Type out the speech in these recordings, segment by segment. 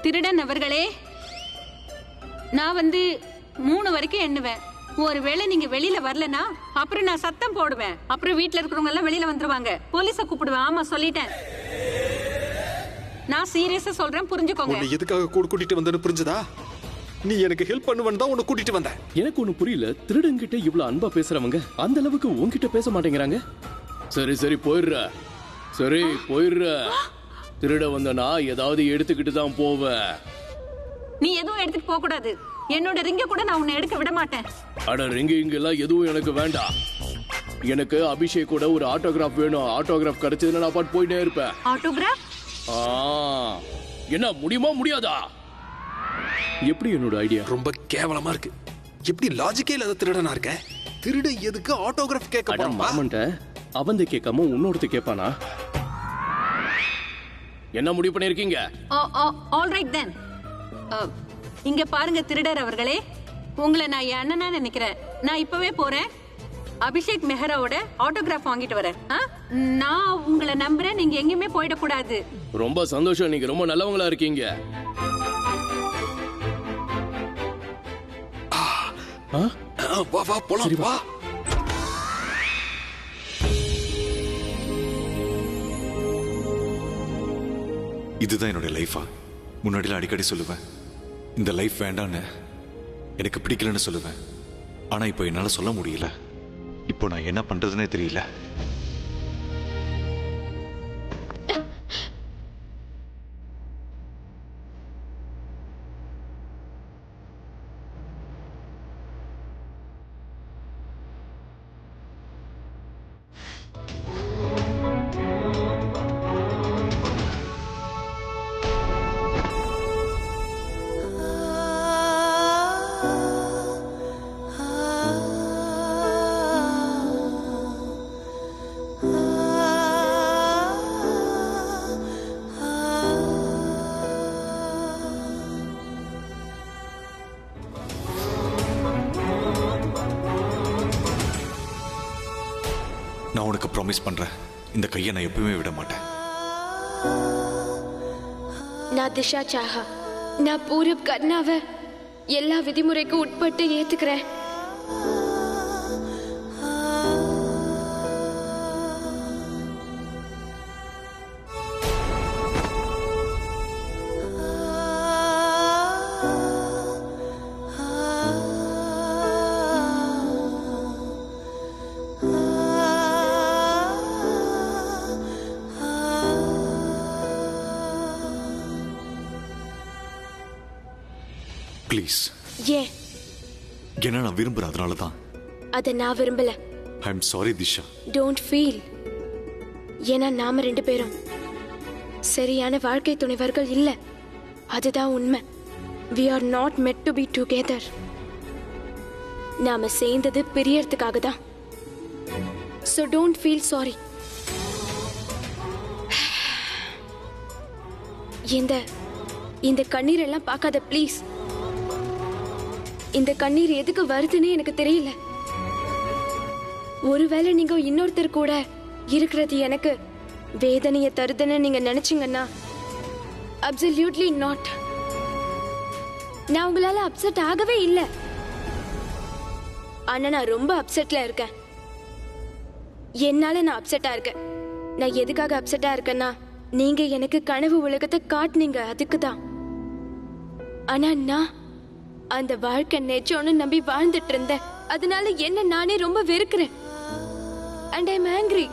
திருடன் அவர்களே, நான் 3 வரைக்கும் எண்ணுவேன். ஒருவேளை நீங்க வெளியில வரலனா அப்புறம் நான் சத்தம் போடுவேன். அப்புறம் வீட்ல இருக்கிறவங்க எல்லாம் வெளியில வந்துருவாங்க. போலீஸ கூப்பிடுவேன். ஆமா, சொல்லிட்டேன். நான் சீரியஸா சொல்றேன், புரிஞ்சுக்கோங்க. உன்னை எதுக்காக கூட்டிட்டு வந்தேன்னு புரிஞ்சதா? நீ எனக்கு ஹெல்ப் பண்ணுவேன்னு தான் உன்னை கூட்டிட்டு வந்தேன். எனக்கு ஒண்ணு புரியல, திருடன்கிட்ட இவ்வளவு அன்பா பேசுறவங்க அந்த அளவுக்கு உன்கிட்ட பேச மாட்டேங்கிறாங்க. சரி சரி போயிடுற, சரி போயிடுற. திருட வந்தனா ஏதாவது எடுத்துக்கிட்டு தான் போவேன். நீ எதுவும் எடுத்துட்டு போக கூடாது. என்னோட ரிங்க கூட நான் உன்னை எடுக்க விட மாட்டேன். அட ரிங்க இங்கெல்லாம் எதுவும் எனக்கு வேண்டாம். எனக்கு அபிஷேக் கூட ஒரு ஆட்டோகிராஃப் வேணும். ஆட்டோகிராஃப் கிடைச்சதுன்னா நான் பாட்டு போயிட்டே இருப்பேன். ஆட்டோகிராஃப்? என்ன முடியுமா முடியாதா? எப்படி என்னோட ஐடியா? ரொம்ப கேவலமா இருக்கு. எப்படி லாஜிக்கே இல்லாத திருடனா இருக்க? திருட எதுக்கு ஆட்டோகிராஃப் கேட்க போறான்? மாமன்ட்ட அவந்த கேட்காம உன்னோடத்து கேட்பானா? என்ன முடிவு பண்ணிருக்கீங்க? All right then. இங்க பாருங்க திருடர் அவர்களே, உங்களை நான் என் அண்ணனா நினைக்கிறேன். நான் இப்பவே போறேன். அபிஷேக் மெஹராவோட ஆட்டோகிராஃப் வாங்கிட்டு வரேன். நான் உங்களை நம்புறேன். நீங்க எங்கேயுமே போயிடக்கூடாது. ரொம்ப சந்தோஷம், நீங்க ரொம்ப நல்லவங்களா இருக்கீங்க. வா வா போலாம் வா. இதுதான் என்னோட லைஃபா? முன்னாடிலாம் அடிக்கடி சொல்லுவேன் இந்த லைஃப் வேண்டான்னு, எனக்கு பிடிக்கலன்னு சொல்லுவேன். ஆனா இப்போ என்னால சொல்ல முடியல. இப்போ நான் என்ன பண்றதுன்னே தெரியல. நான் உனக்கு ப்ராமிஸ் பண்றேன், இந்த கையை நான் எப்பவுமே விட மாட்டேன். நான் திஷா சாஹா, நான் பூரப் கர்னாவை எல்லா விதிமுறைக்கும் உட்பட்டு ஏத்துக்கிறேன். ப்ளீஸ். ஏன்? ஏன்னா நான் விரும்புறேன், அதனால தான். அதை நான் விரும்பல. I am sorry Disha. Don't feel. ஏன்னா நாம 2 பேரும் சரியான வாழ்க்கை துணைவர்கள் இல்ல. அதுதான் உண்மை. we are not meant to be together. நாம சேர்ந்தது பிரியறதுக்காக தான். so don't feel sorry. இந்த கண்ணீர் எல்லாம் பார்க்காத ப்ளீஸ். இந்த கண்ணீர் எதுக்கு வருதுன்னு எனக்கு தெரியல. ஒருவேளை நீங்க இன்னொருத்தர் கூட இருக்கிறது எனக்கு வேதனையை தருதுன்னு நீங்க நினைச்சீங்கன்னா அப்சல்யூட்லி நாட். நான் உங்களால அப்செட் ஆகவே இல்லை. ஆனா நான் ரொம்ப அப்செட்ல இருக்கேன். என்னால நான் அப்செட்டா இருக்கேன். நான் எதுக்காக அப்செட்டா இருக்கேன்னா, நீங்க எனக்கு கனவு உலகத்தை காட்டுனீங்க, அதுக்குதான். ஆனா நான் அந்த வாழ்க்கை நெஜம்னு நம்பி வாழ்ந்துட்டு இருந்தேன். அதனால என்ன நானே ரொம்ப வெறுக்கிறேன். and I'm angry.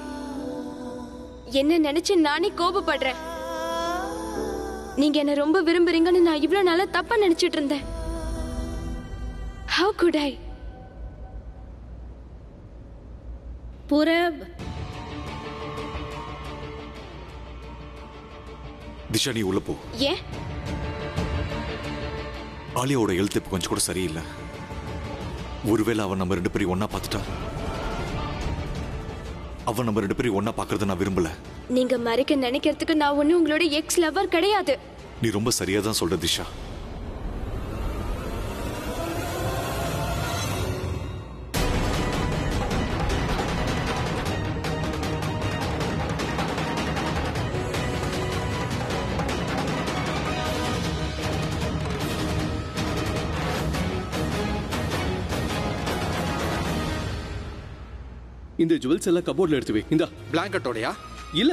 என்ன நினைச்சு நானே கோபப்படுறேன். நீங்க என்ன ரொம்ப விரும்புறீங்கன்னு நான் இவ்வளவு நாளா தப்பா நினைச்சிட்டு இருந்தேன். how could I? Purab, Disha நீ உள்ள போ. ஏன்? ஆலியாவோட ஹெல்த் இப்போ கொஞ்சம் கூட சரியில்லை. ஒருவேளை அவன் நம்ம 2 பேரும் ஒன்னா பார்த்துட்டா. அவன் நம்ம 2 பேரும் ஒன்னா பார்க்கறத நான் விரும்பல. நீங்க மறைக்க நினைக்கிறதுக்கு நான் ஒண்ணு உங்களோட எக்ஸ் லவர் கிடையாது. நீ ரொம்ப சரியா தான் சொல்ற திஷா. இந்த ஜுவல்ஸ் எல்லாம் கபோர்ட்ல எடுத்து வை. இந்தா. பிளாங்கெட்டோடயா? இல்ல,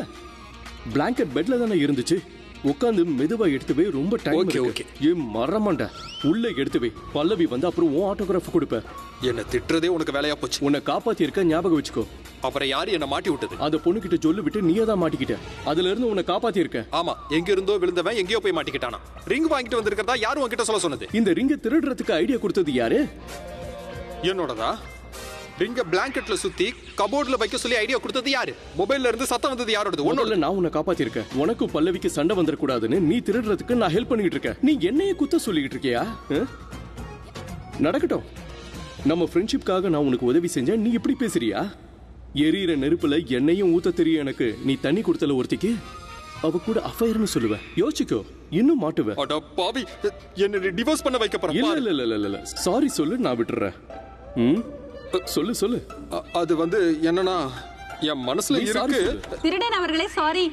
பிளாங்கெட் பெட்ல தானே இருந்துச்சு. உட்காந்து மெதுவா எடுத்து வை. ரொம்ப டைம் Okay, இருக்கு. okay. ஏன் மறமாண்ட? உள்ள எடுத்து வை. பல்லவி வந்து அப்புறம் உன் ஆட்டோகிராஃப் கொடுப்ப. என்ன திட்டுறதே உனக்கு வேலையா போச்சு. உன்னை காப்பாத்தி இருக்க, ஞாபகம் வச்சுக்கோ. அப்புறம் யாரு என்ன மாட்டி விட்டது? அந்த பொண்ணுகிட்ட சொல்லு விட்டு நீயே தான் மாட்டிக்கிட்ட. அதுல இருந்து உன்னை காப்பாத்தி இருக்க. ஆமா, எங்க இருந்தோ விழுந்தவன் எங்கேயோ போய் மாட்டிக்கிட்டானா. ரிங் வாங்கிட்டு வந்திருக்கிறதா யாரும் உன்கிட்ட சொல்ல சொன்னது? இந்த ரிங்க திருடுறதுக்கு ஐடியா கொடுத்தது யாரு? என்னோடதா? ரிங்க பிளாங்கெட்ல சுத்தி கபோர்ட்ல வைக்க சொல்லி ஐடியா கொடுத்தது யாரு? மொபைல்ல இருந்து சத்தம் வந்தது யாரோடது? உன்னோட. முதல்ல நான் உன்னை காப்பாத்தி இருக்கேன். உனக்கும் பல்லவிக்கு சண்டை வந்துடக்கூடாதுன்னு நீ திருடுறதுக்கு நான் ஹெல்ப் பண்ணிட்டு இருக்கேன். நீ என்னையே குத்த சொல்லிக்கிட்டு இருக்கியா? நடக்கட்டும். நம்ம ஃப்ரெண்ட்ஷிப்காக நான் உனக்கு உதவி செஞ்சேன், நீ இப்படி பேசுறியா? எரியிற நெருப்புல எண்ணெயும் ஊத்த தெரியும் எனக்கு. நீ தண்ணி கொடுத்தல ஒருத்திக்கு, அவ கூட அஃபயர்னு சொல்லுவ. யோசிக்கோ, இன்னும் மாட்டுவ. அட பாவி, என்ன டிவோர்ஸ் பண்ண வைக்க போற? இல்ல இல்ல இல்ல இல்ல, சாரி சொல்லு, நான் விட்டுறேன். சொல்லு சொல்லு. அது வந்து என்னன்னா என் மனசுல நீ sorry இருக்கு. சொல்லு. திருடன் அவர்களே சாரி.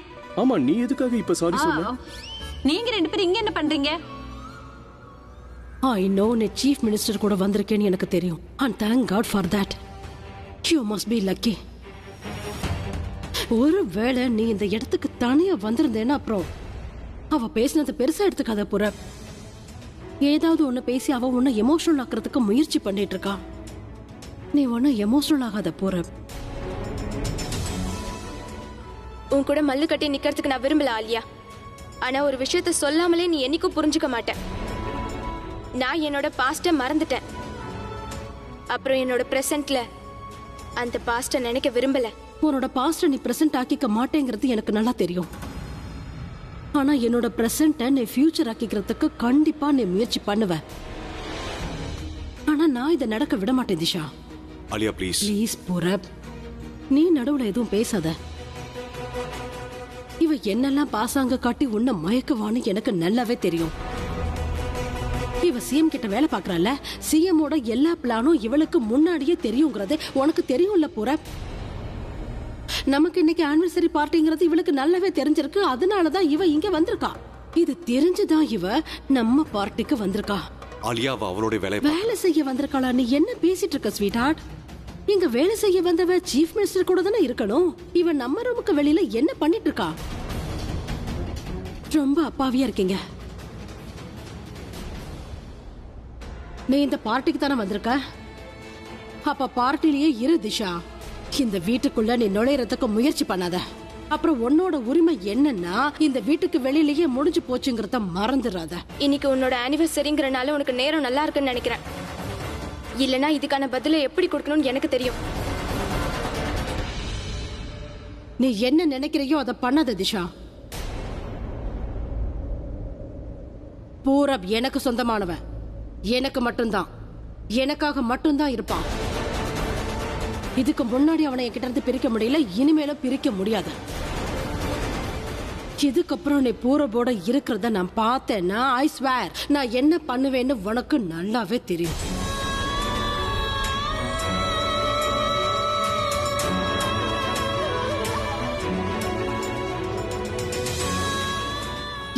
ஆமா, நீ எதுக்காக இப்ப சாரி சொல்ல? நீங்க 2 பேரும் இங்க என்ன பண்றீங்க? இன்னும் நீ சீஃப் மினிஸ்டர் கூட வந்திருக்கேன்னு எனக்கு தெரியும். And thank God for that. You must be lucky. ஒருவேளை நீ இந்த இடத்துக்கு தனியா வந்திருந்தேன்னா அப்புறம் அவ பேசினது பெருசா எடுத்துக்காத புற. ஏதாவது ஒண்ணு பேசி அவ உன்னை எமோஷனல் ஆக்குறதுக்கு முயற்சி பண்ணிட்டு இருக்கா. நீ ஒண்ணு எமோஷனல் ஆகாத போற. உன் கூட மல்லு கட்டி நிக்கிறதுக்கு நான் விரும்பல ஆலியா. ஆனா ஒரு விஷயத்த சொல்லாமலே நீ என்னைக்கும் புரிஞ்சுக்க மாட்டேன். நான் என்னோட பாஸ்ட மறந்துட்டேன். அப்புறம் என்னோட பிரசன்ட்ல அந்த பாஸ்ட நினைக்க விரும்பல. உன்னோட பாஸ்ட நீ பிரசன்ட் ஆக்கிக்க மாட்டேங்கிறது எனக்கு நல்லா தெரியும். ஆனா என்னோட பிரசன்ட நீ ஃபியூச்சர் ஆக்கிக்கிறதுக்கு கண்டிப்பா நீ முயற்சி பண்ணுவ. ஆனா நான் இதை நடக்க விட மாட்டேன் திஷா. ஆலியா ப்ளீஸ். ப்ளீஸ் புரப், நீ நடுவுல எதுவும் பேசாத. இவ என்னெல்லாம் பாசாங்க காட்டி உன்னை மயக்குவான்னு எனக்கு நல்லாவே தெரியும். இவ சிஎம் கிட்ட வேலை பாக்குறாள். சிஎம்மோட எல்லா பிளானும் இவளுக்கு முன்னாடியே தெரியுங்கிறது உனக்கு தெரியும்ல புரப். நமக்கு இன்னைக்கு ஆனிவர்சரி பார்ட்டிங்கிறது இவளுக்கு நல்லாவே தெரிஞ்சிருக்கு. அதனாலதான் இவ இங்க வந்திருக்கா. இது தெரிஞ்சுதான் இவ நம்ம பார்ட்டிக்கு வந்திருக்கா. ஆலியா அவளோட வேலை செய்ய வந்திருக்காளா? நீ என்ன பேசிட்டு இருக்க ஸ்வீட் ஹார்ட்? இங்க வேலை செய்ய வந்தவ சீஃப் மினிஸ்டர் கூட தானே இருக்கணும். இவன் நம்ம ரூமுக்கு வெளியில என்ன பண்ணிட்டு இருக்கா? ரொம்ப அப்பாவியா இருக்கீங்க. நீ இந்த பார்ட்டிக்கு தானே வந்திருக்க? அப்ப பார்ட்டிலேயே இரு திஷா. இந்த வீட்டுக்குள்ள நீ நுழையறதுக்கு முயற்சி பண்ணாத. அப்புறம் உன்னோட உரிமை என்னன்னா இந்த வீட்டுக்கு வெளியிலேயே முடிஞ்சு போச்சுங்கிறத மறந்துடாத. இன்னைக்கு உன்னோட ஆனிவர்சரிங்கிறனால உனக்கு நேரம் நல்லா இருக்குன்னு நினைக்கிறேன். இல்லனா இதுக்கான பதிலை எப்படி கொடுக்கணும்னு எனக்கு தெரியும். நீ என்ன நினைக்கிறையோ அதை பண்ணாத திஷா. பூரப் எனக்கு சொந்தமானவன். எனக்கு மட்டும்தான், எனக்காக மட்டும்தான் இருப்பான். இதுக்கு முன்னாடி அவனை என்கிட்ட இருந்து பிரிக்க முடியல, இனிமேலும் பிரிக்க முடியாது. இதுக்கப்புறம் நீ பூரபோட இருக்கிறத நான் பார்த்தேன்னா ஐ ஸ்வேர் நான் என்ன பண்ணுவேன்னு உனக்கு நல்லாவே தெரியும்.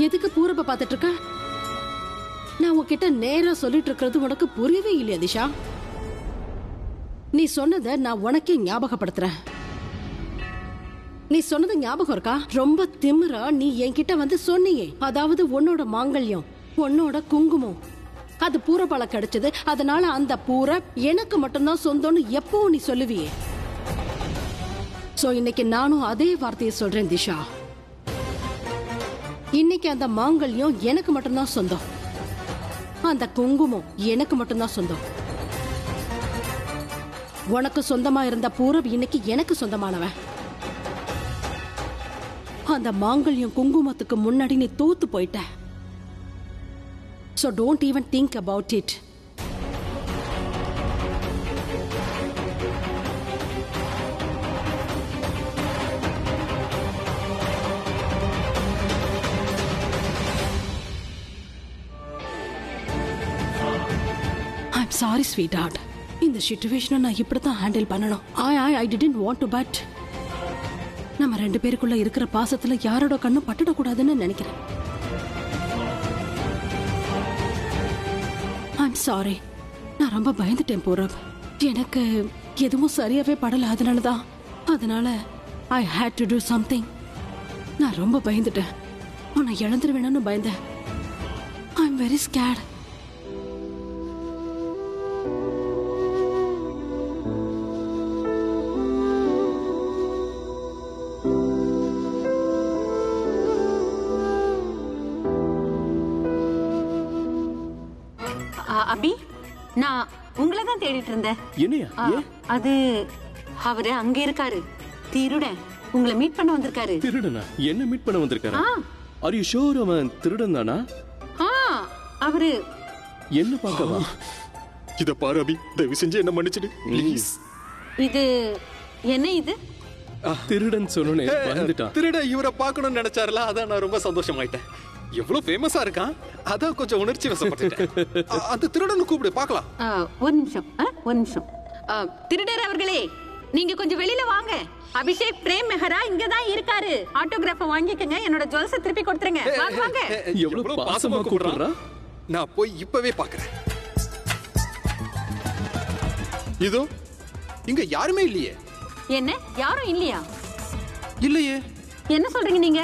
எதுக்கு பூரப்ப பார்த்துட்டு இருக்க? நான் உன்கிட்ட நேரா சொல்லிட்டு இருக்கிறது உனக்கு புரியவே இல்லையா திஷா? நீ சொன்னதை நான் உனக்கே ஞாபகப்படுத்துறேன். நீ சொன்னது ஞாபகம் இருக்கா? ரொம்ப திமிரா நீ என்கிட்ட வந்து சொன்னியே, அதாவது உன்னோட மாங்கல்யம், உன்னோட குங்குமம் அது பூரப்பால கிடைச்சது, அதனால அந்த பூர எனக்கு மட்டும்தான் சொந்தம்னு எப்பவும் நீ சொல்லுவியே. சோ இன்னைக்கு நானும் அதே வார்த்தையை சொல்றேன் திஷா. இன்னைக்கு அந்த மாங்கல்யம் எனக்கு மட்டும்தான் சொந்தம், அந்த குங்குமம் எனக்கு மட்டும்தான் சொந்தம். உனக்கு சொந்தமா இருந்த பூரப் இன்னைக்கு எனக்கு சொந்தமானவன். அந்த மாங்கல்யம் குங்குமத்துக்கு முன்னாடி நீ தோத்து போயிட்ட. So don't even think about it. I'm sorry, sweetheart. இந்த சிச்சுவேஷனை நான் இப்படித்தான் ஹேண்டில் பண்ணணும். I didn't want to, but நம்ம 2 பேருக்குள்ள இருக்கிற பாசத்துல யாரோட கண்ணும் பட்டுடக்கூடாதுன்னு நினைக்கிறேன். I'm sorry. நான் ரொம்ப பயந்துட்டேன் பூரப். எனக்கு எதுவும் சரியாவே படல, அதனாலதான் அதனால I had to do something. நான் ரொம்ப பயந்துட்டேன். உன்னை இழந்துருவேணும்னு பயந்தேன். I am very scared. Abhi, நான் உங்களை தான் தேடிட்டு இருந்தேன். என்னையா? ஏன்? அது அவரு அங்க இருக்காரு, திருடன். உங்களை மீட் பண்ண வந்திருக்காரு. திருடனா? என்ன மீட் பண்ண வந்திருக்காரா? ஆ. ஆர் யூ ஷூர் அவன் திருடன் தானா? ஆ, அவரு என்ன பார்க்கவா? இத பாரு அபி, தயவு செஞ்சு என்ன மன்னிச்சிடு ப்ளீஸ். இது என்ன இது? திருடன் சொன்னே வந்துட்டான். திருட இவரை பார்க்கணும்னு நினைச்சாருல, அதான் நான் ரொம்ப சந்தோஷமாயிட்டேன். எவ்வளவு ஃபேமஸா இருக்கான், அதான் கொஞ்சம் உணர்ச்சி வசப்பட்டுட்டேன். அந்த திருடனை கூப்பிடு பார்க்கலாம். ஒரு நிமிஷம், ஒரு நிமிஷம். திருடர் அவர்களே, நீங்க கொஞ்சம் வெளியில வாங்க. அபிஷேக் பிரேம் மெஹரா இங்க தான் இருக்காரு. ஆட்டோகிராஃப வாங்கிக்கங்க, என்னோட ஜுவல்ஸை திருப்பி கொடுத்துருங்க. வாங்க வாங்க. எவ்வளவு பாசமா கூப்பிடுறா. நான் போய் இப்பவே பார்க்கறேன். இதோ இங்க யாருமே இல்லையே. என்ன, யாரும் இல்லையா? இல்லையே. என்ன சொல்றீங்க நீங்க?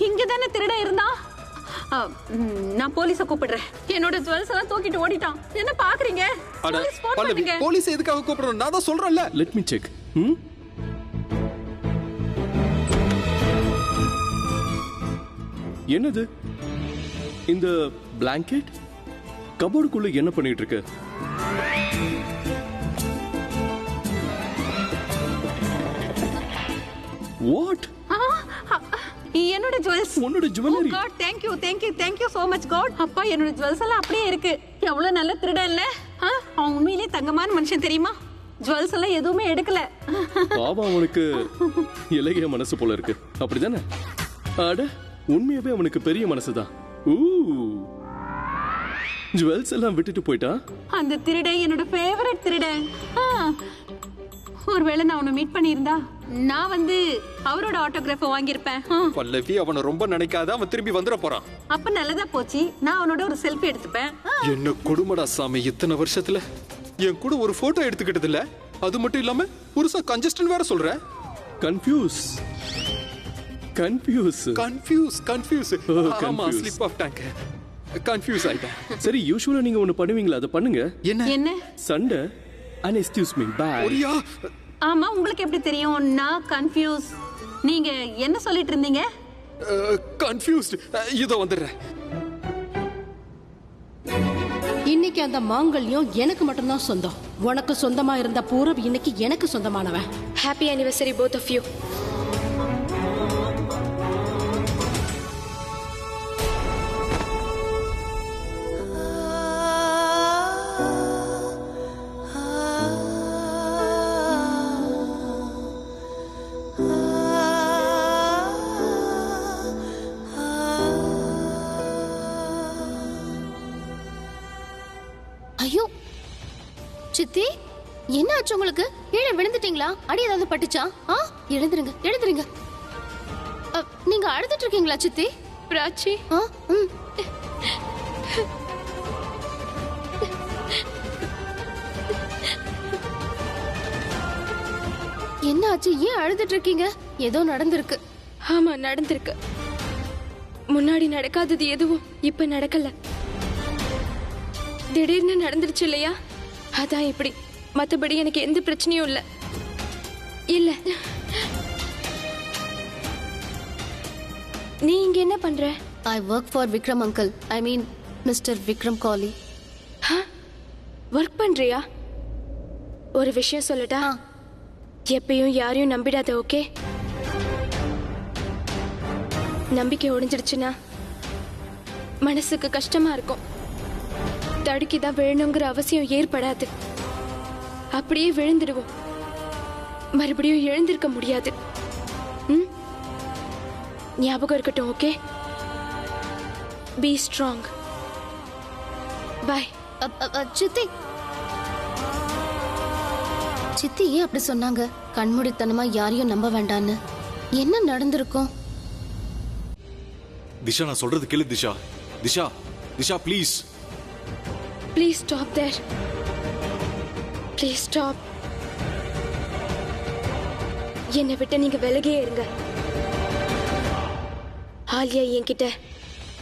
இங்க தானே திருட இருந்தா. நான் போலீஸ கூப்பிடுறேன். என்னோட ஜுவல்ஸ் எல்லாம் தூக்கிட்டு ஓடிட்டான். என்ன பாக்குறீங்க? போலீஸ் போன் பண்ணுங்க. போலீஸ் எதுக்காக கூப்பிடணும்? நான் தான் சொல்றேன்ல. Let me check. என்னது இந்த பிளாங்கெட்? கபோர்டுக்குள்ள என்ன பண்ணிட்டு இருக்க? வாட்? என்னோட ஜுவல்ஸ். உன்னோட jewellery. Oh God, thank you, thank you, thank you so much God. அப்பா, என்னோட ஜுவல்ஸ் எல்லாம் அப்படியே இருக்கு. எவ்வளவு நல்ல திருடன் இல்ல? அவன் உண்மையிலேயே தங்கமான மனுஷன் தெரியுமா? ஜுவல்ஸ் எல்லாம் எதுவுமே எடுக்கல. பாவம், அவனுக்கு இலகிய மனசு போல இருக்கு. அப்படிதானே? அட, உண்மையாவே அவனுக்கு பெரிய மனசுதான். ஜுவல்ஸ் எல்லாம் விட்டுட்டு போயிட்டா. அந்த திருடன் என்னோட ஃபேவரட் திருடன். ஒருவேளை நான் அவனை மீட் பண்ணியிருந்தா நான் வந்து அவரோட ஆட்டோகிராஃப வாங்கியிருப்பேன். பல்லவி, அவனை ரொம்ப நினைக்காத, அவன் திரும்பி வந்துட போறான். அப்ப நல்லதா போச்சு, நான் அவனோட ஒரு செல்ஃபி எடுத்துப்பேன். என்ன கொடுமடா சாமி, இத்தனை வருஷத்துல என் கூட ஒரு போட்டோ எடுத்துக்கிட்டது இல்ல. அது மட்டும் இல்லாம புருஷா கன்ஜஸ்டன் வேற சொல்ற. கன்ஃபியூஸ். ஆமா, ஸ்லிப் ஆஃப் டங்க். கன்ஃபியூஸ் ஆயிட்டேன். சரி, யூசுவலா நீங்க ஒன்னு பண்ணுவீங்களா? அதை பண்ணுங்க. என்ன? சண்டை. And excuse me, bye. Oriya. ஆமா, உங்களுக்கு எப்படி தெரியும் நான் கன்ஃபியூஸ்? நீங்க என்ன சொல்லிட்டு இருந்தீங்க? கன்ஃபியூஸ்ட். இதோ வந்துடுறேன். இன்னைக்கு அந்த மாங்கல்யம் எனக்கு மட்டும்தான் சொந்தம். உனக்கு சொந்தமா இருந்த பூரவ் இன்னைக்கு எனக்கு சொந்தமானவன். Happy anniversary both of you. ஐயோ சித்தி, என்ன ஆச்சு உங்களுக்கு? கீழே விழுந்துட்டீங்களா? அடி ஏதாவது பட்டுச்சா? எழுந்துருங்க எழுந்துருங்க. நீங்க அழுதுட்டு இருக்கீங்களா சித்தி? பிராச்சி, என்ன ஆச்சு? ஏன் அழுதுட்டு இருக்கீங்க? ஏதோ நடந்திருக்கு. ஆமா, நடந்திருக்கு. முன்னாடி நடக்காதது எதுவும் இப்ப நடக்கல. திடீர்னு நடந்துருச்சு இல்லையா, அதான் இப்படி. மத்தபடி எனக்கு எந்த பிரச்சனையும் இல்ல. இல்ல, நீ இங்க என்ன பண்ற? I work for Vikram uncle. I mean mister Vikram காலி. ஒர்க் பண்றியா? ஒரு விஷயம் சொல்லட்டா? எப்பயும் யாரையும் நம்பிடாத, ஓகே? நம்பிக்கை உடைஞ்சிடுச்சுன்னா மனசுக்கு கஷ்டமா இருக்கும். தடுக்கிதான் விழணுங்கிற அவசியம் ஏற்படாது. அப்படியே விழுந்துடுவோம், மறுபடியும் எழுந்திருக்க முடியாது. ஞாபகம் இருக்கட்டும், ஓகே? Be strong. பாய். சித்தி சித்தி ஏன் அப்படி சொன்னாங்க? கண்மூடித்தனமா யாரையும் நம்ப வேண்டான்னு. என்ன நடந்திருக்கும்? திஷா, நான் சொல்றது கேளு. Disha, Disha, Disha, please. Please stop there. Please stop. என்னை விட்டு நீங்க விலகியே இருங்க. ஆலியா என்கிட்ட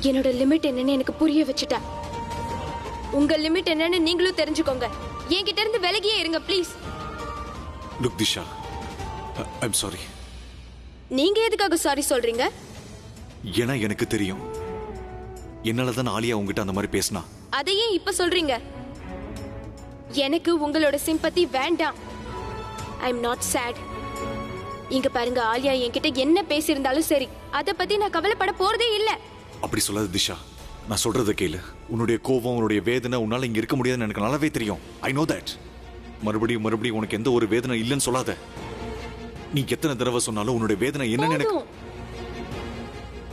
என்னோட லிமிட் என்னன்னு எனக்கு புரிய வச்சுட்டா. உங்க லிமிட் என்னன்னு நீங்களும் தெரிஞ்சுக்கோங்க. என்கிட்ட இருந்து விலகியே இருங்க please. Look Disha, I'm sorry. நீங்க எதுக்காக சாரி சொல்றீங்க? ஏன்னா எனக்கு தெரியும் என்னாலதான் ஆலியா உங்ககிட்ட அந்த மாதிரி பேசினா. அதையே இப்ப சொல்றீங்க? எனக்கு உங்களோட சிம்பத்தி வேண்டாம். I am not chat. இங்க பாருங்க, ஆலியா என்கிட்ட என்ன பேசியிருந்தாலும் சரி, அத பத்தி நான் கவலைப்பட போறதே இல்ல. அப்படி சொல்லாத திஷா, நான் சொல்றத கேளு. உன்னுடைய கோபம், உன்னுடைய வேதனை, உன்னால இங்க இருக்க முடியாதுன்னு எனக்கு நல்லாவே தெரியும். I know that. மறுபடியும் மறுபடியும் உனக்கு எந்த ஒரு வேதனை இல்லைன்னு சொல்லாத. நீ எத்தனை தடவை சொன்னாலும் உன்னுடைய வேதனை என்னன்னு எனக்கு.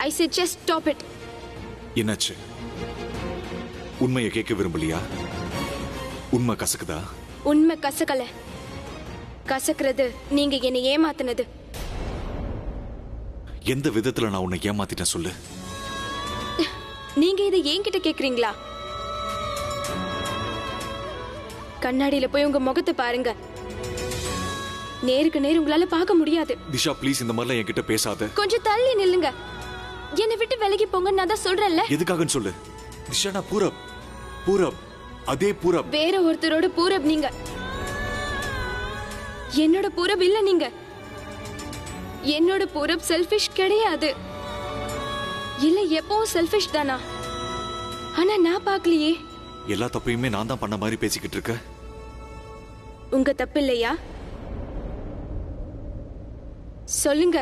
ஐ சே ஜஸ்ட் ஸ்டாப் இட். என்னாச்சு? உண்மையை கேட்க விரும்பலையா? உண்மை கசக்குதா? உண்மை கசக்கல. கசக்கிறது நீங்க என்னை ஏமாத்தினது. எந்த விதத்துல நான் உன்னை ஏமாத்திட்டேன் சொல்லு. நீங்க இதை என்கிட்ட கேக்குறீங்களா? கண்ணாடியில போய் உங்க முகத்தை பாருங்க. நேருக்கு நேர் உங்களால பார்க்க முடியாது. திஷா ப்ளீஸ் இந்த மாதிரிலாம் என்கிட்ட பேசாத. கொஞ்சம் தள்ளி நில்லுங்க. என்னை விட்டு விலகி போங்க. நான் தான் சொல்றேன்ல. எதுக்காகன்னு சொல்லு. திஷா, நான் பூரப். பூரப், அதே பூரப். வேற ஒருத்தரோட பூரப் நீங்க. என்னோட பூரப் இல்ல நீங்க. என்னோட பூரப் செல்ஃபிஷ் கிடையாது. இல்ல எப்பவும் செல்ஃபிஷ் தானா? ஆனா நான் பார்க்கலையே. எல்லா தப்பையுமே நான் தான் பண்ண மாதிரி பேசிக்கிட்டு இருக்க. உங்க தப்பு இல்லையா? சொல்லுங்க.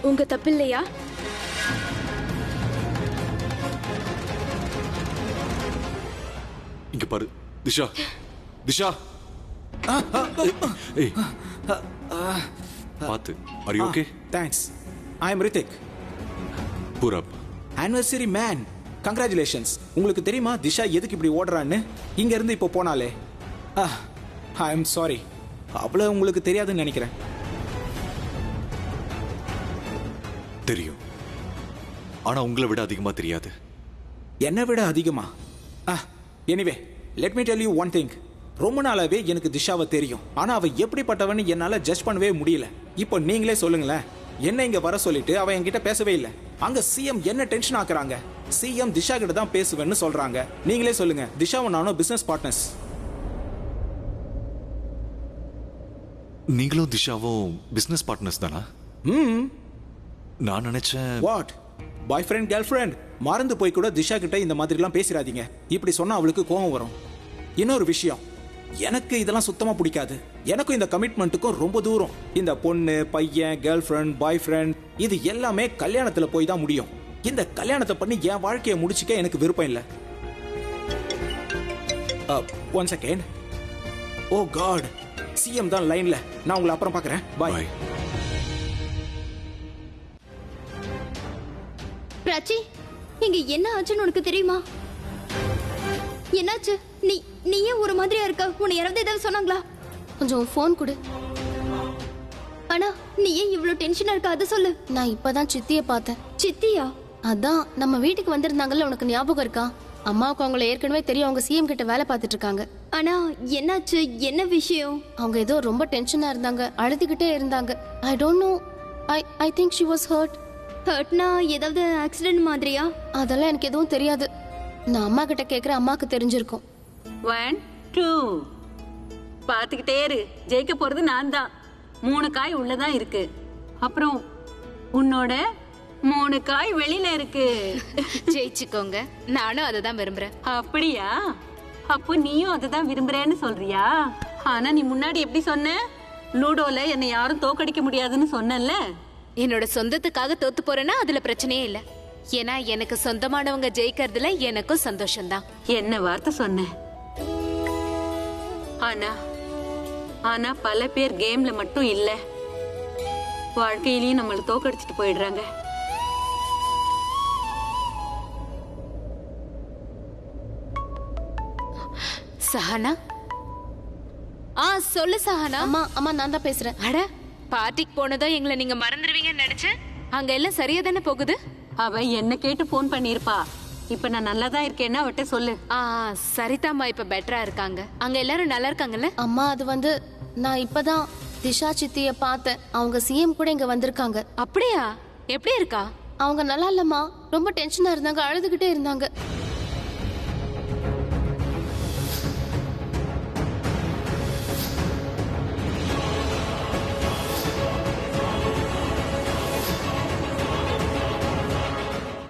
உங்க தப்பு இல்லையா? இங்க பாரு திஷா. திஷா, ஏய் பாத்து. Are you okay? Thanks. I am Hrithik. Purab. Anniversary man, congratulations. உங்களுக்கு தெரியுமா திஷா எதுக்கு இப்படி ஓடுறான்னு? இங்க இருந்து இப்போ போனாலே. I am sorry. அவ்வளவு உங்களுக்கு தெரியாதுன்னு நினைக்கிறேன். தெரியும், ஆனா உங்களை விட அதிகமா தெரியாது. என்னை விட அதிகமா? Anyway let me tell you one thing. ரொம்ப நாளாவே எனக்கு திஷாவை தெரியும். ஆனா அவ எப்படிப்பட்டவன்னு என்னால ஜட்ஜ் பண்ணவே முடியல. இப்போ நீங்களே சொல்லுங்களேன். என்ன இங்க வர சொல்லிட்டு அவ என்கிட்ட பேசவே இல்லை. அங்க சிஎம் என்ன டென்ஷன் ஆக்குறாங்க. சிஎம் திஷா கிட்ட தான் பேசுவேன்னு சொல்றாங்க. நீங்களே சொல்லுங்க. திஷாவும் நானும் பிசினஸ் பார்ட்னர்ஸ். நீங்களும் திஷாவும் பிசினஸ் பார்ட்னர்ஸ் தானா? நான் நினைச்சேன். What? Bye friend girl friend? மறந்து போய் கூட திஷா கிட்ட இந்த மாதிரிலாம் பேசிடாதீங்க. இப்படி சொன்னா அவளுக்கு கோபம் வரும். இன்னொரு விஷயம், எனக்கு இதெல்லாம் சுத்தமா பிடிக்காது. எனக்கும் இந்த கமிட்மெண்ட்டுக்கும் ரொம்ப தூரம். இந்த பொண்ணு, பையன், கேர்ள் ஃப்ரெண்ட், பாய் ஃப்ரெண்ட், இது எல்லாமே கல்யாணத்துல போய் தான் முடியும். இந்த கல்யாணத்தை பண்ணி என் வாழ்க்கையை முடிச்சுக்க எனக்கு விருப்பம் இல்லை. One second. Oh God, CM தான் லைன்ல. நான் உங்களை அப்புறம் பார்க்கறேன். பாய். பிராச்சி, இங்க என்ன ஆச்சுன்னு உனக்கு தெரியுமா? என்னாச்சு? நீ ஏன் ஒரு மாதிரியா இருக்க? உன்னை யாராவது ஏதாவது சொன்னாங்களா? கொஞ்சம் ஃபோன் கொடு. ஆனா நீ ஏன் இவ்ளோ டென்ஷனா இருக்க? அத சொல்லு. நான் இப்பதான் சித்திய பார்த்தேன். சித்தியா? அதான் நம்ம வீட்டுக்கு வந்திருந்தாங்கல்ல, உனக்கு ஞாபகம் இருக்கா? அம்மாவுக்கு அவங்கள ஏற்கனவே தெரியும். அவங்க சிஎம் கிட்ட வேலை பார்த்துட்டு இருக்காங்க. ஆனா என்னாச்சு? என்ன விஷயம்? அவங்க ஏதோ ரொம்ப டென்ஷனா இருந்தாங்க, அழுதுகிட்டே இருந்தாங்க. I don't know. I think she was hurt. ஹர்ட்னா ஏதாவது ஆக்சிடென்ட் மாதிரியா? அதெல்லாம் எனக்கு எதுவும் தெரியாது. நான் அம்மா கிட்ட கேக்குறேன், அம்மாக்கு தெரிஞ்சிருக்கும். 1 2 பாத்துக்கிட்டே இரு. ஜெயிக்க போறது நான் தான். 3 காய் உள்ளதான் இருக்கு. அப்புறம் உன்னோட 3 காய் வெளியில இருக்கு. ஜெயிச்சுக்கோங்க. நானும் அதை தான் விரும்புறேன். அப்படியா? அப்போ நீயும் அதை தான் விரும்புறேன்னு சொல்றியா? ஆனா நீ முன்னாடி எப்படி சொன்ன? லூடோல என்னை யாரும் தோக்கடிக்க முடியாதுன்னு சொன்னல. என்னோட சொந்தத்துக்காக தோத்து போறேன்னா அதுல பிரச்சனையே இல்ல. ஏன்னா எனக்கு சொந்தமானவங்க ஜெயிக்கிறதுல எனக்கும் சந்தோஷம்தான். என்ன வார்த்தை சொன்ன? ஆனா பல பேர் கேம்ல மட்டும் இல்ல, வாழ்க்கையிலயும் நம்மள தோக்கடிச்சிட்டு போயிடுறாங்க. சஹானா? சொல்லு சஹானா. அம்மா நான் தான் பேசுறேன். அட, பார்ட்டிக்கு போனதும் எங்களை நீங்க மறந்துடுவீங்கன்னு நினைச்சேன். அங்க எல்லாம் சரியா தானே போகுது? அவ என்ன கேட்டு போன் பண்ணிருப்பா. இப்ப நான் நல்லா தான் இருக்கேன்னா அவட்ட சொல்லு. சரிதாம்மா இப்ப பெட்டரா இருக்காங்க. அங்க எல்லாரும் நல்லா இருக்காங்கல்ல? அம்மா அது வந்து நான் இப்பதான் திஷா சித்திய பார்த்தேன். அவங்க சிஎம் கூட இங்க வந்திருக்காங்க. அப்படியா? எப்படி இருக்கா? அவங்க நல்லா இல்லம்மா, ரொம்ப டென்ஷனா இருந்தாங்க, அழுதுகிட்டே இருந்தாங்க.